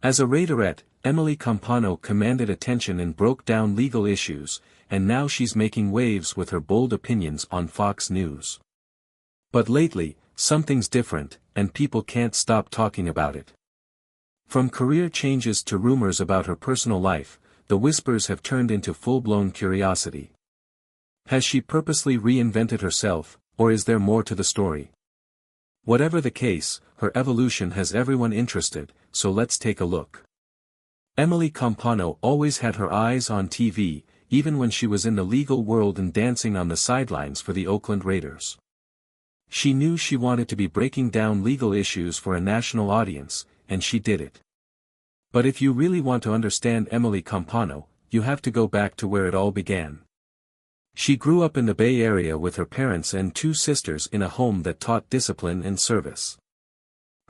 As a Raiderette, Emily Compagno commanded attention and broke down legal issues, and now she's making waves with her bold opinions on Fox News. But lately, something's different, and people can't stop talking about it. From career changes to rumors about her personal life, the whispers have turned into full-blown curiosity. Has she purposely reinvented herself, or is there more to the story? Whatever the case, her evolution has everyone interested, so let's take a look. Emily Compagno always had her eyes on TV, even when she was in the legal world and dancing on the sidelines for the Oakland Raiders. She knew she wanted to be breaking down legal issues for a national audience, and she did it. But if you really want to understand Emily Compagno, you have to go back to where it all began. She grew up in the Bay Area with her parents and two sisters in a home that taught discipline and service.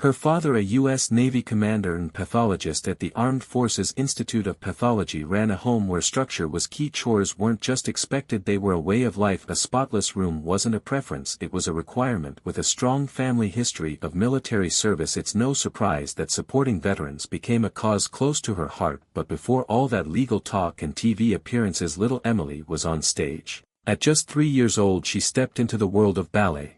Her father, a U.S. Navy commander and pathologist at the Armed Forces Institute of Pathology, ran a home where structure was key. Chores weren't just expected, they were a way of life. A spotless room wasn't a preference, it was a requirement. With a strong family history of military service, it's no surprise that supporting veterans became a cause close to her heart. But before all that legal talk and TV appearances, little Emily was on stage. At just 3 years old, she stepped into the world of ballet.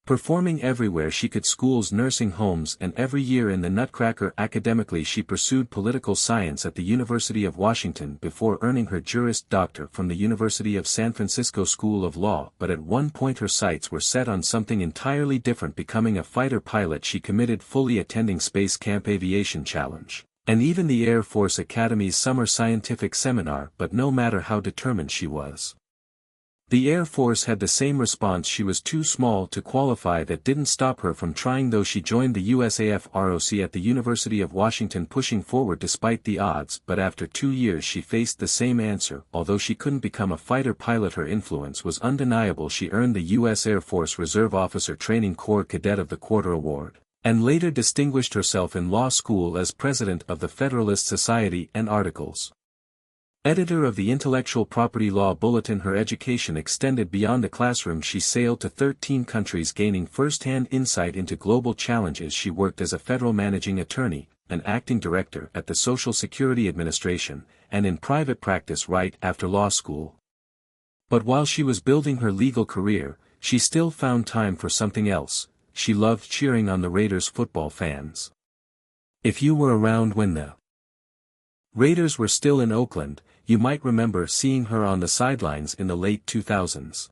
Performing everywhere she could: schools, nursing homes, and every year in the Nutcracker. Academically, she pursued political science at the University of Washington before earning her Juris Doctor from the University of San Francisco School of Law. But at one point her sights were set on something entirely different: becoming a fighter pilot. She committed fully, attending Space Camp Aviation Challenge, and even the Air Force Academy's summer scientific seminar. But no matter how determined she was, the Air Force had the same response: she was too small to qualify. That didn't stop her from trying, though. She joined the USAF ROC at the University of Washington, pushing forward despite the odds. But after 2 years she faced the same answer. Although she couldn't become a fighter pilot, her influence was undeniable. She earned the U.S. Air Force Reserve Officer Training Corps Cadet of the Quarter Award, and later distinguished herself in law school as president of the Federalist Society and articles editor of the Intellectual Property Law Bulletin. Her education extended beyond the classroom. She sailed to 13 countries, gaining first-hand insight into global challenges. She worked as a federal managing attorney, an acting director at the Social Security Administration, and in private practice right after law school. But while she was building her legal career, she still found time for something else. She loved cheering on the Raiders football fans. If you were around when the Raiders were still in Oakland, you might remember seeing her on the sidelines in the late 2000s.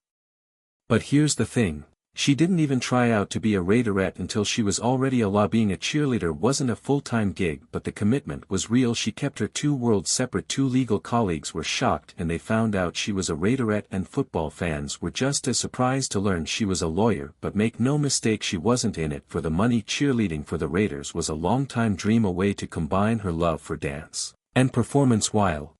But here's the thing, she didn't even try out to be a Raiderette until she was already a law. Being a cheerleader wasn't a full-time gig, but the commitment was real. She kept her two worlds separate. Two legal colleagues were shocked and they found out she was a Raiderette, and football fans were just as surprised to learn she was a lawyer. But make no mistake, she wasn't in it for the money. Cheerleading for the Raiders was a long-time dream, a way to combine her love for dance and performance while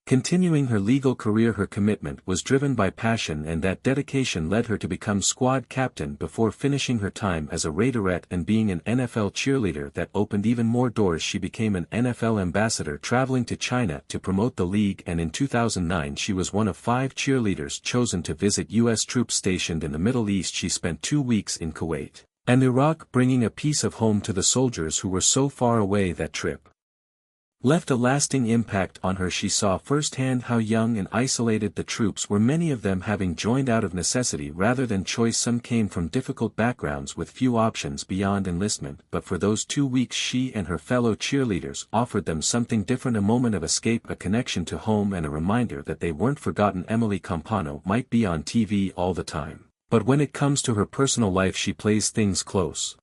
continuing her legal career. Her commitment was driven by passion, and that dedication led her to become squad captain before finishing her time as a Raiderette and being an NFL cheerleader. That opened even more doors. She became an NFL ambassador, traveling to China to promote the league, and in 2009 she was one of 5 cheerleaders chosen to visit U.S. troops stationed in the Middle East. She spent 2 weeks in Kuwait and Iraq, bringing a piece of home to the soldiers who were so far away. That trip left a lasting impact on her. She saw firsthand how young and isolated the troops were, many of them having joined out of necessity rather than choice. Some came from difficult backgrounds with few options beyond enlistment. But for those 2 weeks she and her fellow cheerleaders offered them something different: a moment of escape, a connection to home, and a reminder that they weren't forgotten. Emily Compagno might be on TV all the time, but when it comes to her personal life, she plays things close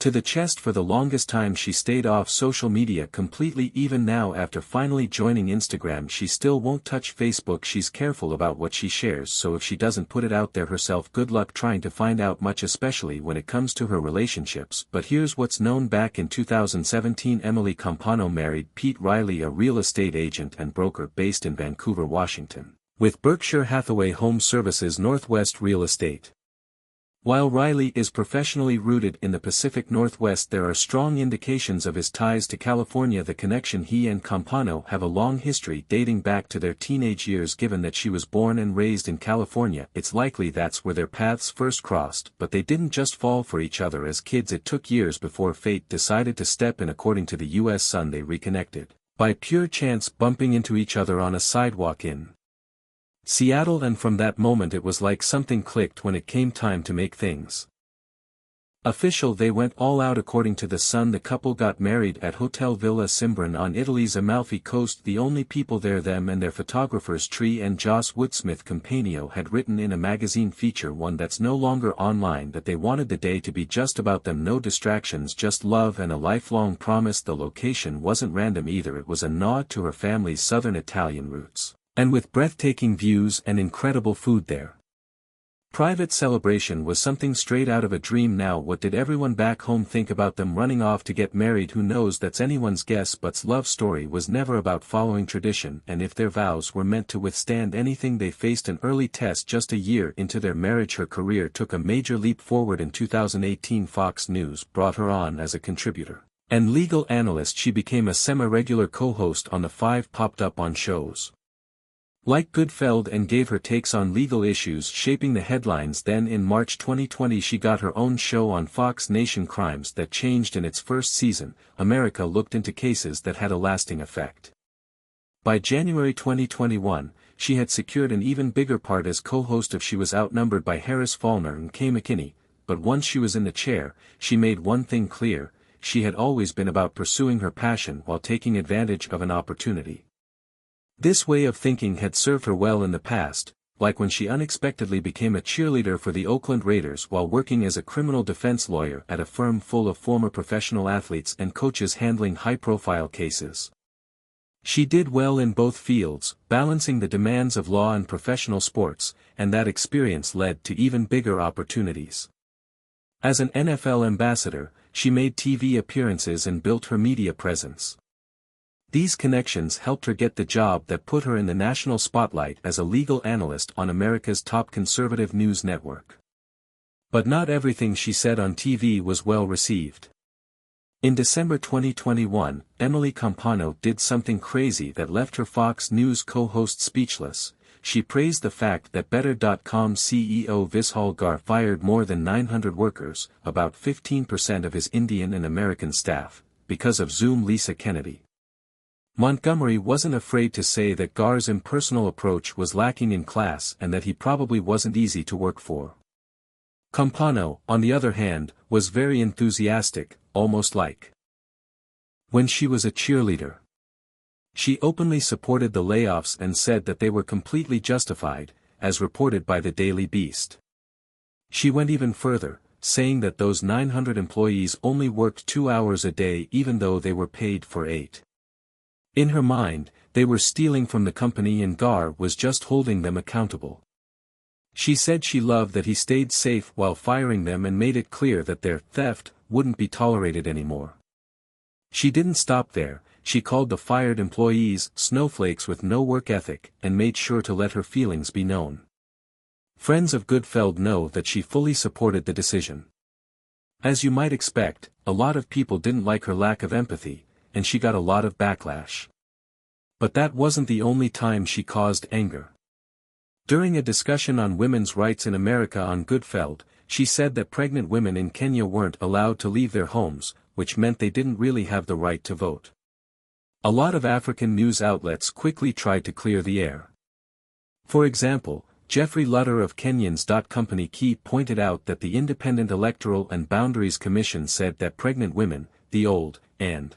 to the chest. For the longest time she stayed off social media completely. Even now, after finally joining Instagram, she still won't touch Facebook. She's careful about what she shares, so if she doesn't put it out there herself, good luck trying to find out much, especially when it comes to her relationships. But here's what's known. Back in 2017, Emily Compagno married Pete Riley, a real estate agent and broker based in Vancouver, Washington, with Berkshire Hathaway Home Services Northwest Real Estate. While Riley is professionally rooted in the Pacific Northwest, there are strong indications of his ties to California. The connection: he and Compagno have a long history dating back to their teenage years. Given that she was born and raised in California, it's likely that's where their paths first crossed, but they didn't just fall for each other as kids. It took years before fate decided to step in. According to the U.S. Sun, they reconnected by pure chance, bumping into each other on a sidewalk in Seattle, and from that moment it was like something clicked. When it came time to make things official, they went all out. According to the Sun, the couple got married at Hotel Villa Simbran on Italy's Amalfi Coast. The only people there, them and their photographers Tree and Joss Woodsmith. Compagno had written in a magazine feature, one that's no longer online, that they wanted the day to be just about them. No distractions, just love and a lifelong promise. The location wasn't random either, it was a nod to her family's southern Italian roots, and with breathtaking views and incredible food there. Private celebration was something straight out of a dream. Now what did everyone back home think about them running off to get married? Who knows? That's anyone's guess. But's love story was never about following tradition, and if their vows were meant to withstand anything, they faced an early test. Just a year into their marriage, her career took a major leap forward. In 2018, Fox News brought her on as a contributor and legal analyst. She became a semi-regular co-host on the Five, popped up on shows like Goodfeld, and gave her takes on legal issues shaping the headlines. Then in March 2020 she got her own show on Fox Nation, Crimes That Changed. In its first season, America looked into cases that had a lasting effect. By January 2021, she had secured an even bigger part as co-host of She was outnumbered by Harris Faulkner and Kay McKinney, but once she was in the chair, she made one thing clear: she had always been about pursuing her passion while taking advantage of an opportunity. This way of thinking had served her well in the past, like when she unexpectedly became a cheerleader for the Oakland Raiders while working as a criminal defense lawyer at a firm full of former professional athletes and coaches handling high-profile cases. She did well in both fields, balancing the demands of law and professional sports, and that experience led to even bigger opportunities. As an NFL ambassador, she made TV appearances and built her media presence. These connections helped her get the job that put her in the national spotlight as a legal analyst on America's top conservative news network. But not everything she said on TV was well received. In December 2021, Emily Compagno did something crazy that left her Fox News co-host speechless. She praised the fact that Better.com CEO Vishal Garg fired more than 900 workers, about 15% of his Indian and American staff, because of Zoom. Lisa Kennedy Montgomery wasn't afraid to say that Garg's impersonal approach was lacking in class and that he probably wasn't easy to work for. Compagno, on the other hand, was very enthusiastic, almost like when she was a cheerleader. She openly supported the layoffs and said that they were completely justified, as reported by the Daily Beast. She went even further, saying that those 900 employees only worked 2 hours a day even though they were paid for 8. In her mind, they were stealing from the company and Garg was just holding them accountable. She said she loved that he stayed safe while firing them and made it clear that their theft wouldn't be tolerated anymore. She didn't stop there. She called the fired employees snowflakes with no work ethic and made sure to let her feelings be known. Friends of Goodfeld know that she fully supported the decision. As you might expect, a lot of people didn't like her lack of empathy, and she got a lot of backlash. But that wasn't the only time she caused anger. During a discussion on women's rights in America on Goodfeld, she said that pregnant women in Kenya weren't allowed to leave their homes, which meant they didn't really have the right to vote. A lot of African news outlets quickly tried to clear the air. For example, Jeffrey Lutter of Kenyans. Company Key pointed out that the Independent Electoral and Boundaries Commission said that pregnant women, the old and